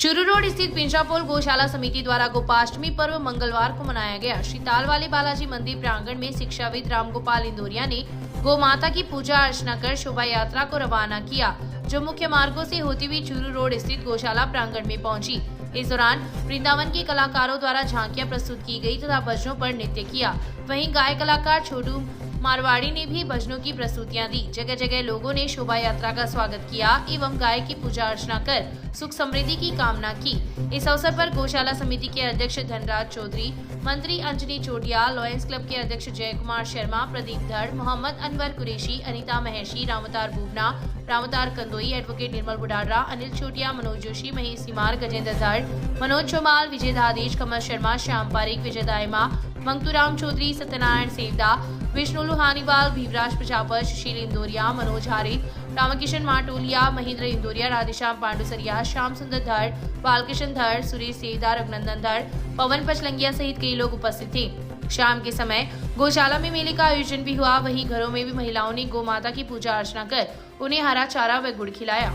Churu road स्थित पिंजरापोल गौशाला समिति द्वारा गोपाष्टमी पर्व मंगलवार को मनाया गया। श्री तालवाली बालाजी मंदिर प्रांगण में शिक्षाविद रामगोपाल इंदौरिया ने गौ माता की पूजा अर्चना कर शोभा यात्रा को रवाना किया, जो मुख्य मार्गों से होती हुई चूरू रोड स्थित गौशाला प्रांगण में पहुंची। इस दौरान वृंदावन के कलाकारों द्वारा झांकियां प्रस्तुत की गई तथा भजनों पर नृत्य किया। वहीं गाय कलाकार छोटू मारवाड़ी ने भी भजनों की प्रस्तुतियां दी। जगह जगह लोगों ने शोभा यात्रा का स्वागत किया एवं गाय की पूजा अर्चना कर सुख समृद्धि की कामना की। इस अवसर पर गौशाला समिति के अध्यक्ष धनराज चौधरी, मंत्री अंजनी चोटिया, लॉयंस क्लब के अध्यक्ष जय कुमार शर्मा, प्रदीप धड़, मोहम्मद अनवर कुरैशी, अनीता महेशी, रामतार बुबना, रामतार कंदोई, एडवोकेट निर्मल बुढ़ाडरा, अनिल चोटिया, मनोज जोशी, महेश सिमार, गजेंद्र धड़, मनोज चौमाल, विजय धादेश, कमल शर्मा, श्याम पारिक, विजय दायमा, मंगतूराम चौधरी, सत्यनारायण सेवदा, विष्णु लुहानीवाल, भीवराज प्रजापत, सुशील इंदौरिया, मनोज हारित, रामकिशन माटोलिया, महेंद्र इंदौरिया, राधेश्याम पांडुसरिया, श्याम सुंदर धड़, बालकिशन धड़, सुरेश सेवदा, रघुनंदन धड़, पवन पचलंगिया सहित कई लोग उपस्थित थे। शाम के समय गौशाला में मेले का आयोजन भी हुआ। वहीं घरों में भी महिलाओं ने गौ माता की पूजा अर्चना कर उन्हें हरा चारा व गुड़ खिलाया।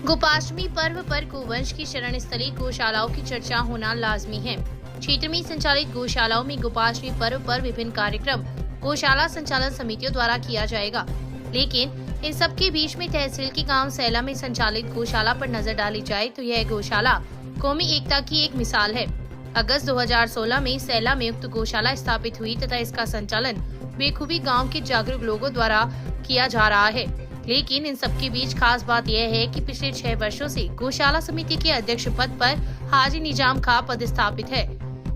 गोपाष्टमी पर्व पर गोवंश की शरण स्थली गौशालाओं की चर्चा होना लाजमी है। क्षेत्र में संचालित गौशालाओं में गोपाष्टमी पर्व पर विभिन्न कार्यक्रम गौशाला संचालन समितियों द्वारा किया जाएगा, लेकिन इन सब के बीच में तहसील के गांव सैला में संचालित गौशाला पर नजर डाली जाए तो यह गौशाला कौमी एकता की एक मिसाल है। अगस्त 2016 में सैला में उक्त गौशाला स्थापित हुई तथा इसका संचालन बेखूबी गांव के जागरूक लोगों द्वारा किया जा रहा है। लेकिन इन सब के बीच खास बात यह है कि पिछले 6 वर्षों से गौशाला समिति के अध्यक्ष पद पर हाजी निजाम खां पदस्थापित है।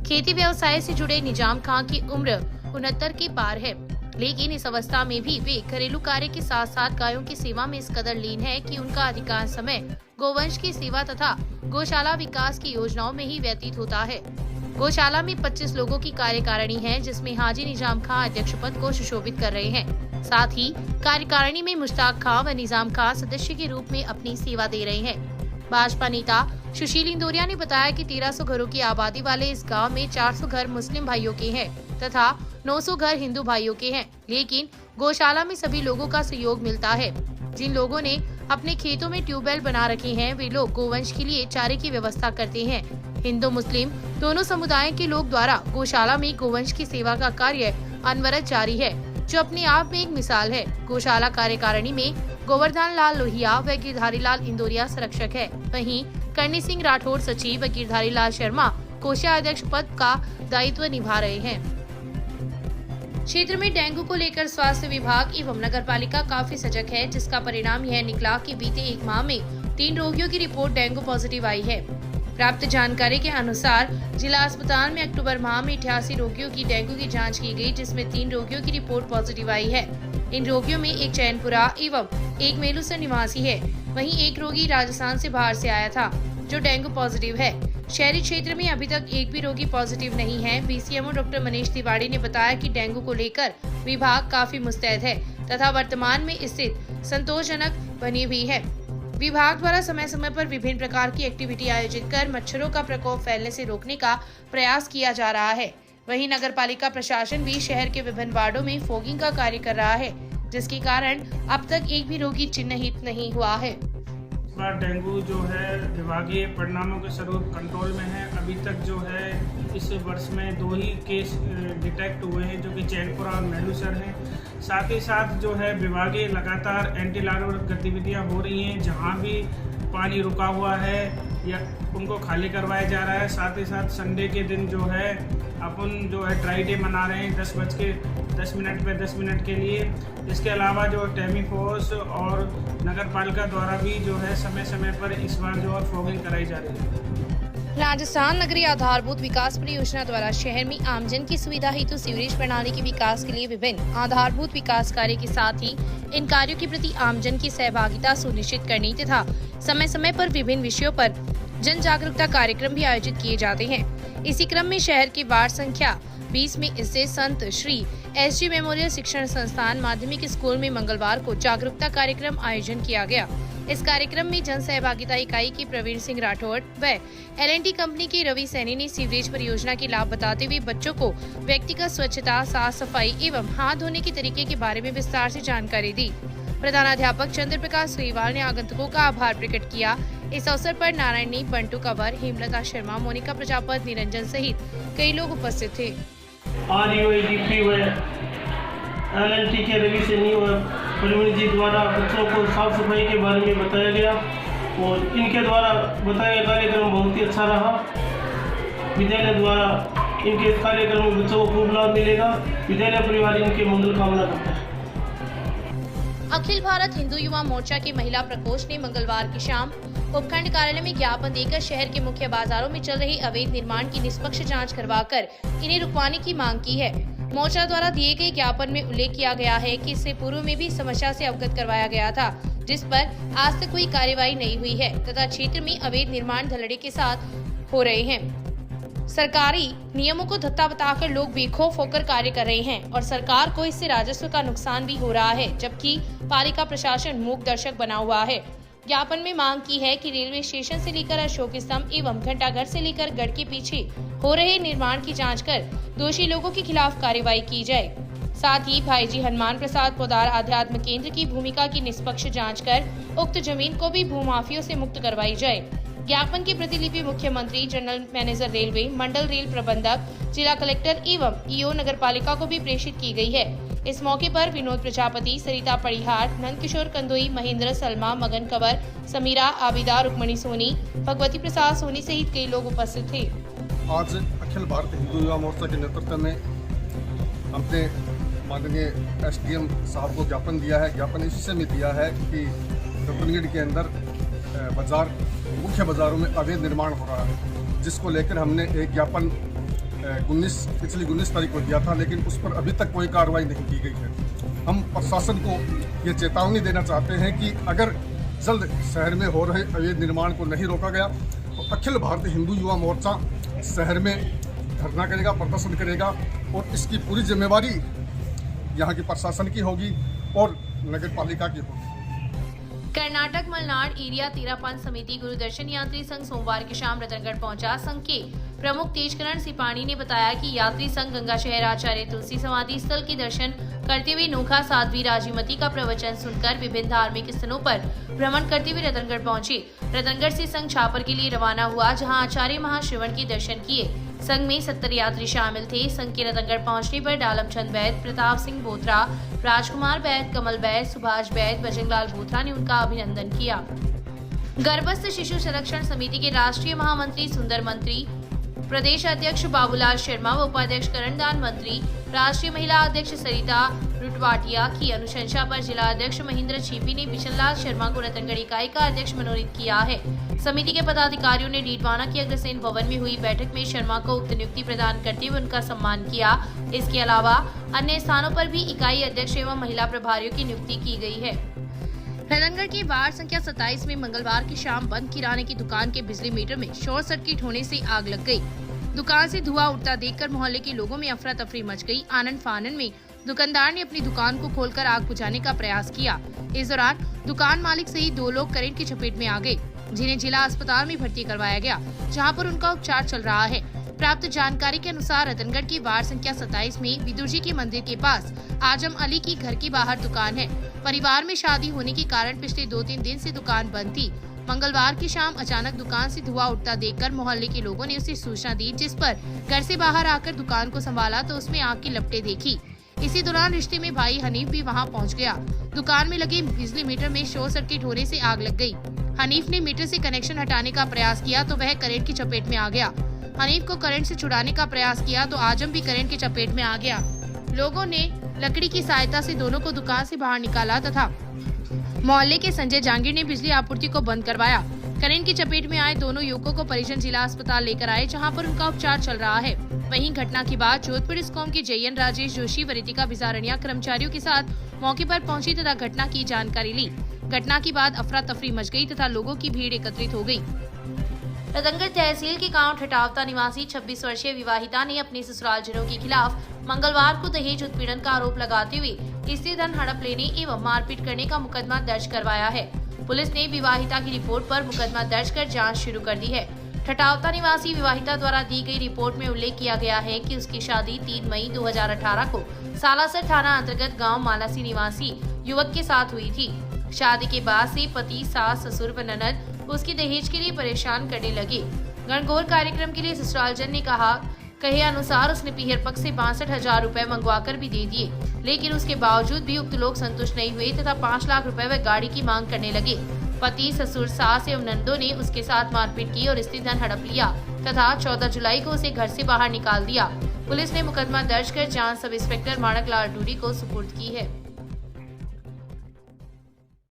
खेती व्यवसाय से जुड़े निजाम खां की उम्र 69 के पार है, लेकिन इस अवस्था में भी वे घरेलू कार्य के साथ साथ गायों की सेवा में इस कदर लीन है कि उनका अधिकांश समय गोवंश की सेवा तथा गौशाला विकास की योजनाओं में ही व्यतीत होता है। गौशाला में 25 लोगों की कार्यकारिणी है, जिसमें हाजी निजाम खां अध्यक्ष पद को सुशोभित कर रहे हैं। साथ ही कार्यकारिणी में मुश्ताक खां व निजाम खां सदस्य के रूप में अपनी सेवा दे रहे हैं। भाजपा नेता सुशील इंदौरिया ने बताया कि 1300 घरों की आबादी वाले इस गांव में 400 घर मुस्लिम भाइयों के हैं तथा 900 घर हिंदू भाइयों के हैं, लेकिन गौशाला में सभी लोगों का सहयोग मिलता है। जिन लोगों ने अपने खेतों में ट्यूबवेल बना रखे हैं, वे लोग गोवंश के लिए चारे की व्यवस्था करते हैं। हिंदू मुस्लिम दोनों समुदाय के लोग द्वारा गौशाला में गोवंश की सेवा का कार्य अनवरत जारी है, जो अपने आप में एक मिसाल है। गौशाला कार्यकारिणी में गोवर्धन लाल लोहिया व गिरधारी लाल इंदौरिया संरक्षक है। वहीं करणी सिंह राठौर सचिव व गिरधारी लाल शर्मा कोषाध्यक्ष पद का दायित्व निभा रहे हैं। क्षेत्र में डेंगू को लेकर स्वास्थ्य विभाग एवं नगर पालिका काफी सजग है, जिसका परिणाम यह निकला कि बीते 1 माह में 3 रोगियों की रिपोर्ट डेंगू पॉजिटिव आई है। प्राप्त जानकारी के अनुसार जिला अस्पताल में अक्टूबर माह में 88 रोगियों की डेंगू की जांच की गई, जिसमें 3 रोगियों की रिपोर्ट पॉजिटिव आई है। इन रोगियों में एक चैनपुरा एवं एक मेलूसर निवासी है। वहीं एक रोगी राजस्थान से बाहर से आया था, जो डेंगू पॉजिटिव है। शहरी क्षेत्र में अभी तक एक भी रोगी पॉजिटिव नहीं है। बीसीएमओ डॉक्टर मनीष तिवारी ने बताया कि डेंगू को लेकर विभाग काफी मुस्तैद है तथा वर्तमान में स्थिति संतोषजनक बनी हुई है। विभाग द्वारा समय समय पर विभिन्न प्रकार की एक्टिविटी आयोजित कर मच्छरों का प्रकोप फैलने से रोकने का प्रयास किया जा रहा है। वहीं नगर पालिका प्रशासन भी शहर के विभिन्न वार्डों में फॉगिंग का कार्य कर रहा है, जिसके कारण अब तक एक भी रोगी चिन्हित नहीं हुआ है। इस बार डेंगू जो है विभागीय परिणामों के स्वरूप कंट्रोल में है। अभी तक जो है इस वर्ष में 2 ही केस डिटेक्ट हुए हैं, जो कि चैनपुरा और मेलूसर हैं। साथ ही साथ जो है विभागीय लगातार एंटी लार्वा गतिविधियां हो रही हैं। जहां भी पानी रुका हुआ है या उनको खाली करवाया जा रहा है। साथ ही साथ संडे के दिन जो है अपन जो है ड्राई डे मना रहे हैं 10:10 पे 10 मिनट के लिए। इसके अलावा जो टेमी फोर्स और नगर पालिका द्वारा भी जो है समय समय पर इस बार जो है फॉगिंग कराई जा रही है। राजस्थान नगरीय आधारभूत विकास परियोजना द्वारा शहर में आमजन की सुविधा हेतु सीवरेज प्रणाली के विकास के लिए विभिन्न आधारभूत विकास कार्य के साथ ही इन कार्यों के प्रति आमजन की सहभागिता सुनिश्चित करने तथा समय समय पर विभिन्न विषयों पर जन जागरूकता कार्यक्रम भी आयोजित किए जाते हैं। इसी क्रम में शहर के वार्ड संख्या 20 में स्थित संत श्री एसजी मेमोरियल शिक्षण संस्थान माध्यमिक स्कूल में मंगलवार को जागरूकता कार्यक्रम आयोजन किया गया। इस कार्यक्रम में जन सहभागिता इकाई के प्रवीण सिंह राठौड़ व L&T कंपनी के रवि सैनी ने सीवरेज परियोजना के लाभ बताते हुए बच्चों को व्यक्तिगत स्वच्छता, साफ सफाई एवं हाथ धोने के तरीके के बारे में विस्तार से जानकारी दी। प्रधानाध्यापक चंद्र प्रकाश श्रीवाल ने आगंतुकों का आभार प्रकट किया इस अवसर पर नारायणी, बंटू कंवर, हेमलता शर्मा, मोनिका प्रजापति, निरंजन सहित कई लोग उपस्थित थे। RUIDP व LNT के रवि सैनी व प्रवीण जी द्वारा बच्चों को साफ सफाई के बारे में बताया गया और इनके द्वारा बताया गया कार्यक्रम बहुत ही अच्छा रहा। विद्यालय द्वारा इनके कार्यक्रम में बच्चों को खूब लाभ मिलेगा। विद्यालय परिवार इनके मंगल कामना करता है। अखिल भारत हिंदू युवा मोर्चा के महिला प्रकोष्ठ ने मंगलवार की शाम उपखंड कार्यालय में ज्ञापन देकर शहर के मुख्य बाजारों में चल रही अवैध निर्माण की निष्पक्ष जांच करवाकर इन्हें रुकवाने की मांग की है। मोर्चा द्वारा दिए गए ज्ञापन में उल्लेख किया गया है कि इससे पूर्व में भी समस्या से अवगत करवाया गया था, जिस पर आज तक कोई कार्यवाही नहीं हुई है तथा क्षेत्र में अवैध निर्माण धड़ल्ले के साथ हो रहे हैं। सरकारी नियमों को धत्ता बताकर लोग बेखौफ होकर कार्य कर रहे हैं और सरकार को इससे राजस्व का नुकसान भी हो रहा है, जबकि पालिका प्रशासन मूक दर्शक बना हुआ है। ज्ञापन में मांग की है कि रेलवे स्टेशन से लेकर अशोक स्तंभ एवं घंटाघर से लेकर गढ़ के पीछे हो रहे निर्माण की जांच कर दोषी लोगों के खिलाफ कार्रवाई की जाए। साथ ही भाईजी हनुमान प्रसाद पोदार आध्यात्म केंद्र की भूमिका की निष्पक्ष जांच कर उक्त जमीन को भी भूमाफियों से मुक्त करवाई जाए। ज्ञापन की प्रतिलिपि मुख्यमंत्री, जनरल मैनेजर रेलवे, मंडल रेल प्रबंधक, जिला कलेक्टर एवं ईओ नगरपालिका को भी प्रेषित की गई है। इस मौके पर विनोद प्रजापति, सरिता परिहार, नंदकिशोर कंदोई, महेंद्र, सलमा, मगन कंवर, समीरा, आबिदा, रुक्मणी सोनी, भगवती प्रसाद सोनी सहित कई लोग उपस्थित थे। आज अखिल भारत हिंदू युवा मोर्चा के नेतृत्व में हमने माननीय SDM साहब को ज्ञापन दिया है। ज्ञापन इस विषय में दिया है कि रतनगढ़ के अंदर मुख्य बाजारों में अवैध निर्माण हो रहा है, जिसको लेकर हमने एक ज्ञापन पिछली 19 तारीख को दिया था, लेकिन उस पर अभी तक कोई कार्रवाई नहीं की गई है। हम प्रशासन को ये चेतावनी देना चाहते हैं कि अगर जल्द शहर में हो रहे अवैध निर्माण को नहीं रोका गया तो अखिल भारतीय हिंदू युवा मोर्चा शहर में धरना करेगा, प्रदर्शन करेगा और इसकी पूरी जिम्मेवारी यहाँ की प्रशासन की होगी और नगर पालिका की होगी। कर्नाटक मलनाड एरिया तेरा पंथ समिति गुरुदर्शन यात्री संघ सोमवार की शाम रतनगढ़ पहुंचा। संघ के प्रमुख तेजकरण सिपाणी ने बताया कि यात्री संघ गंगा शहर आचार्य तुलसी समाधि स्थल के दर्शन करते हुए नोखा साध्वी राजीमती का प्रवचन सुनकर विभिन्न धार्मिक स्थलों पर भ्रमण करते हुए रतनगढ़ पहुंचे। रतनगढ़ से संघ छापर के लिए रवाना हुआ, जहां आचार्य महाश्रवण के दर्शन किए। संघ में 70 यात्री शामिल थे। संघ के रतनगढ़ पहुंचने पर डालमचंद बैद, प्रताप सिंह बोत्रा, राजकुमार बैद, कमल बैद, सुभाष बैद, बजरंगलाल बोत्रा ने उनका अभिनंदन किया। गर्भस्थ शिशु संरक्षण समिति के राष्ट्रीय महामंत्री सुंदर मंत्री, प्रदेश अध्यक्ष बाबूलाल शर्मा व उपाध्यक्ष करणदान मंत्री, राष्ट्रीय महिला अध्यक्ष सरिता रुटवाटिया की अनुशंसा पर जिला अध्यक्ष महेंद्र छीपी ने बिशनलाल शर्मा को रतनगढ़ इकाई का अध्यक्ष मनोनीत किया है। समिति के पदाधिकारियों ने डीडवाना के अग्रसेन भवन में हुई बैठक में शर्मा को उक्त नियुक्ति प्रदान करते हुए उनका सम्मान किया। इसके अलावा अन्य स्थानों पर भी इकाई अध्यक्ष एवं महिला प्रभारियों की नियुक्ति की गई है। रतनगढ़ के वार्ड संख्या 27 में मंगलवार की शाम बंद किराने की दुकान के बिजली मीटर में शॉर्ट सर्किट होने से आग लग गई। दुकान से धुआं उठता देखकर मोहल्ले के लोगों में अफरा तफरी मच गई। आनंद फानन में दुकानदार ने अपनी दुकान को खोलकर आग बुझाने का प्रयास किया। इस दौरान दुकान मालिक सहित 2 लोग करंट की चपेट में आ गए, जिन्हें जिला अस्पताल में भर्ती करवाया गया, जहां पर उनका उपचार चल रहा है। प्राप्त जानकारी के अनुसार रतनगढ़ की वार्ड संख्या 27 में विदुर जी के मंदिर के पास आजम अली की घर के बाहर दुकान है। परिवार में शादी होने के कारण पिछले 2-3 दिन से दुकान बंद थी। मंगलवार की शाम अचानक दुकान से धुआं उठता देखकर मोहल्ले के लोगों ने उसे सूचना दी, जिस पर घर से बाहर आकर दुकान को संभाला तो उसमें आग की लपटें देखी। इसी दौरान रिश्ते में भाई हनीफ भी वहां पहुंच गया। दुकान में लगे बिजली मीटर में शॉर्ट सर्किट होने से आग लग गई। हनीफ ने मीटर से कनेक्शन हटाने का प्रयास किया तो वह करंट की चपेट में आ गया। हनीफ को करंट से छुड़ाने का प्रयास किया तो आजम भी करंट की चपेट में आ गया। लोगों ने लकड़ी की सहायता से दोनों को दुकान से बाहर निकाला तथा मोहल्ले के संजय जांगीर ने बिजली आपूर्ति को बंद करवाया। करंट की चपेट में आए दोनों युवकों को परिजन जिला अस्पताल लेकर आए, जहां पर उनका उपचार चल रहा है। वहीं घटना के बाद जोधपुर डिस्कॉम के JN राजेश जोशी व रितिका बिजारनिया कर्मचारियों के साथ मौके पर पहुंची तथा घटना की जानकारी ली। घटना के बाद अफरा तफरी मच गई तथा लोगों की भीड़ एकत्रित हो गई। रतनगढ़ तहसील के गांव ठटावता निवासी 26 वर्षीय विवाहिता ने अपने ससुरालजनों के खिलाफ मंगलवार को दहेज उत्पीड़न का आरोप लगाते हुए स्त्री धन हड़प लेने एवं मारपीट करने का मुकदमा दर्ज करवाया है। पुलिस ने विवाहिता की रिपोर्ट पर मुकदमा दर्ज कर जांच शुरू कर दी है। ठटावता निवासी विवाहिता द्वारा दी गई रिपोर्ट में उल्लेख किया गया है कि उसकी शादी 3 मई 2018 को सालासर थाना अंतर्गत गाँव मालासी निवासी युवक के साथ हुई थी। शादी के बाद से पति, सास, ससुर व ननद उसकी दहेज के लिए परेशान करने लगे। गणगौर कार्यक्रम के लिए ससुरालजन ने कहे अनुसार उसने पीहर पक्ष से 62,000 रुपए मंगवाकर भी दे दिए, लेकिन उसके बावजूद भी उक्त लोग संतुष्ट नहीं हुए तथा 5 लाख रुपए व गाड़ी की मांग करने लगे। पति, ससुर, सास एवं नंदों ने उसके साथ मारपीट की और स्थित धन हड़प लिया तथा 14 जुलाई को उसे घर से बाहर निकाल दिया। पुलिस ने मुकदमा दर्ज कर जांच सब इंस्पेक्टर माणक लाल टूडी को सुपुर्द की है।